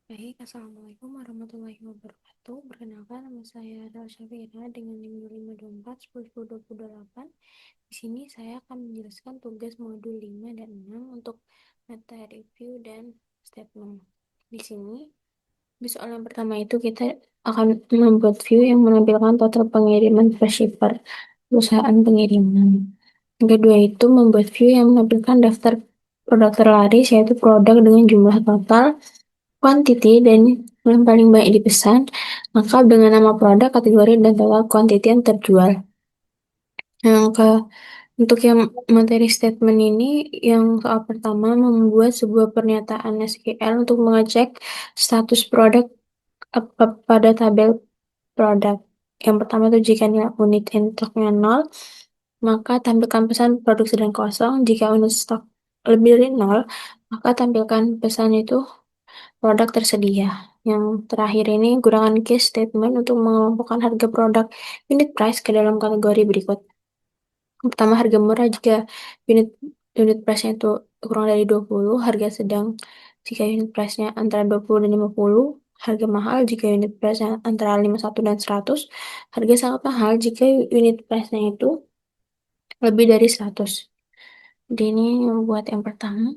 Baik, Assalamualaikum warahmatullahi wabarakatuh. Perkenalkan, nama saya Adalah Syafira dengan NIM 2524 10 10 28. Di sini saya akan menjelaskan tugas modul 5 dan 6 untuk meta review dan statement. Di sini, di soal yang pertama itu kita akan membuat view yang menampilkan total pengiriman per shipper perusahaan pengiriman. Yang kedua itu membuat view yang menampilkan daftar produk terlaris, yaitu produk dengan jumlah total, quantity, dan yang paling banyak dipesan, lengkap dengan nama produk, kategori, dan total quantity yang terjual. Yang ke Untuk yang materi statement ini, yang soal pertama membuat sebuah pernyataan SQL untuk mengecek status produk pada tabel produk. Yang pertama itu jika nilai unit in stoknya 0, maka tampilkan pesan produk sedang kosong. Jika unit stok lebih dari 0, maka tampilkan pesan itu produk tersedia. Yang terakhir ini gunakan case statement untuk mengelompokkan harga produk unit price ke dalam kategori berikut. Yang pertama, harga murah jika unit unit price-nya itu kurang dari 20, harga sedang jika unit price-nya antara 20 dan 50, harga mahal jika unit price-nya antara 51 dan 100, harga sangat mahal jika unit price-nya itu lebih dari 100. Jadi ini buat yang pertama.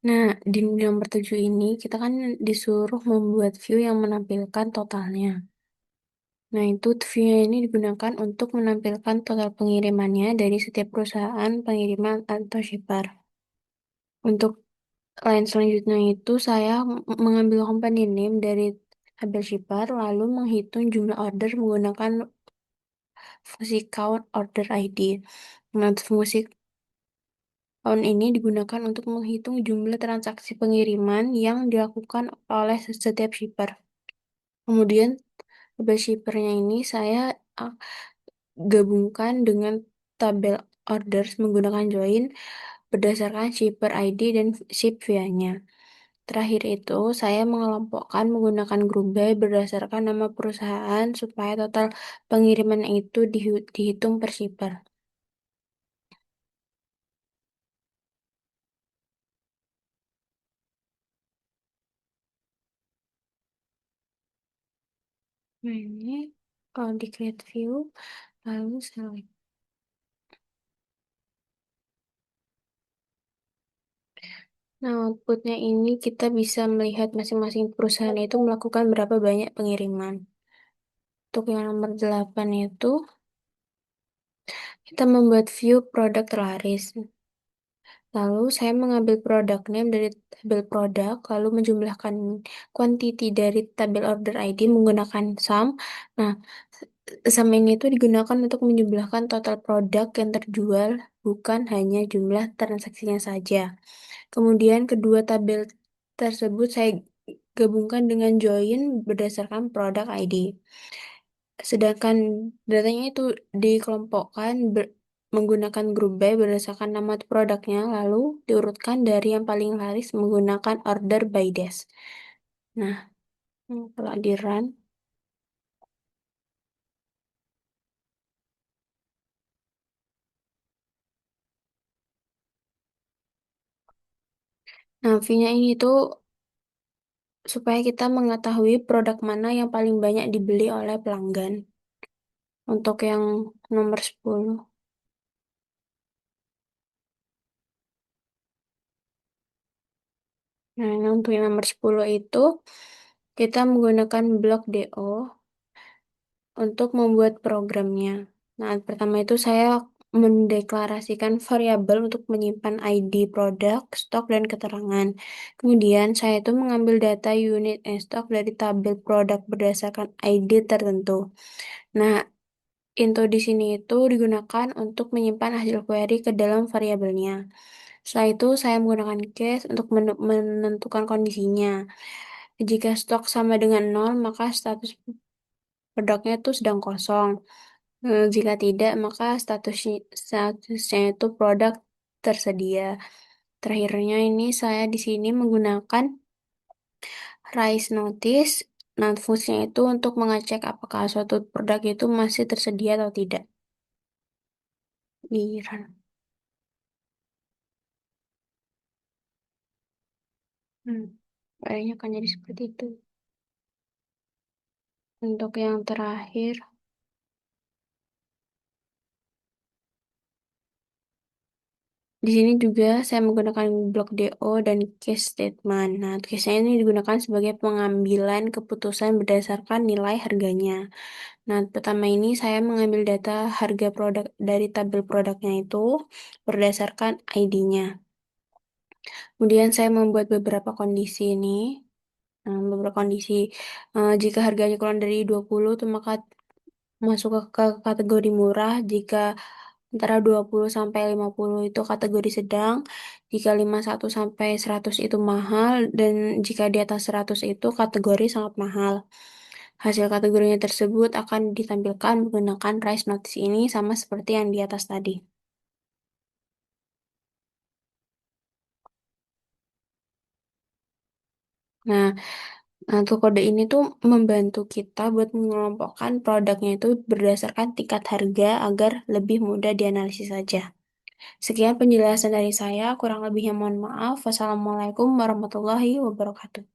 Nah, di nomor 7 ini kita kan disuruh membuat view yang menampilkan totalnya. Nah, itu view ini digunakan untuk menampilkan total pengirimannya dari setiap perusahaan pengiriman atau shipper. Untuk line selanjutnya itu saya mengambil company name dari tabel shipper, lalu menghitung jumlah order menggunakan fungsi count order ID. Nah, fungsi count ini digunakan untuk menghitung jumlah transaksi pengiriman yang dilakukan oleh setiap shipper. Kemudian tabel shippernya ini saya ah, gabungkan dengan tabel orders menggunakan join berdasarkan shipper ID dan ship via-nya. Terakhir itu, saya mengelompokkan menggunakan group by berdasarkan nama perusahaan supaya total pengiriman itu dihitung per shipper. Nah, ini kalau di create view, lalu select. Nah, outputnya ini kita bisa melihat masing-masing perusahaan itu melakukan berapa banyak pengiriman. Untuk yang nomor 8 itu, kita membuat view produk terlaris. Lalu saya mengambil produk name dari tabel produk, lalu menjumlahkan quantity dari tabel order ID menggunakan sum. Nah, sum ini itu digunakan untuk menjumlahkan total produk yang terjual, bukan hanya jumlah transaksinya saja. Kemudian kedua tabel tersebut saya gabungkan dengan join berdasarkan produk ID. Sedangkan datanya itu dikelompokkan menggunakan group by berdasarkan nama produknya, lalu diurutkan dari yang paling laris menggunakan order by dash. Nah, kalau di run, nah view-nya ini tuh supaya kita mengetahui produk mana yang paling banyak dibeli oleh pelanggan. Untuk yang nomor 10. Nah, untuk yang nomor 10 itu kita menggunakan blok DO untuk membuat programnya. Nah, pertama itu saya mendeklarasikan variabel untuk menyimpan ID produk, stok, dan keterangan. Kemudian saya itu mengambil data unit stok dari tabel produk berdasarkan ID tertentu. Nah, into di sini itu digunakan untuk menyimpan hasil query ke dalam variabelnya. Setelah itu saya menggunakan case untuk menentukan kondisinya. Jika stok sama dengan nol, maka status produknya itu sedang kosong. Jika tidak, maka statusnya itu produk tersedia. Terakhirnya ini saya di sini menggunakan raise notice. Nah, fungsinya itu untuk mengecek apakah suatu produk itu masih tersedia atau tidak. Di run. Hmm, kayaknya akan jadi seperti itu. Untuk yang terakhir, di sini juga saya menggunakan blok DO dan case statement. Nah, case-nya ini digunakan sebagai pengambilan keputusan berdasarkan nilai harganya. Nah, pertama ini saya mengambil data harga produk dari tabel produknya itu berdasarkan ID-nya. Kemudian saya membuat beberapa kondisi ini. Nah, beberapa kondisi. Jika harganya kurang dari 20, itu maka masuk ke kategori murah. Jika antara 20 sampai 50 itu kategori sedang. Jika 51 sampai 100 itu mahal. Dan jika di atas 100 itu kategori sangat mahal. Hasil kategorinya tersebut akan ditampilkan menggunakan price notice ini sama seperti yang di atas tadi. Nah, untuk kode ini tuh membantu kita buat mengelompokkan produknya itu berdasarkan tingkat harga agar lebih mudah dianalisis saja. Sekian penjelasan dari saya, kurang lebihnya mohon maaf. Wassalamualaikum warahmatullahi wabarakatuh.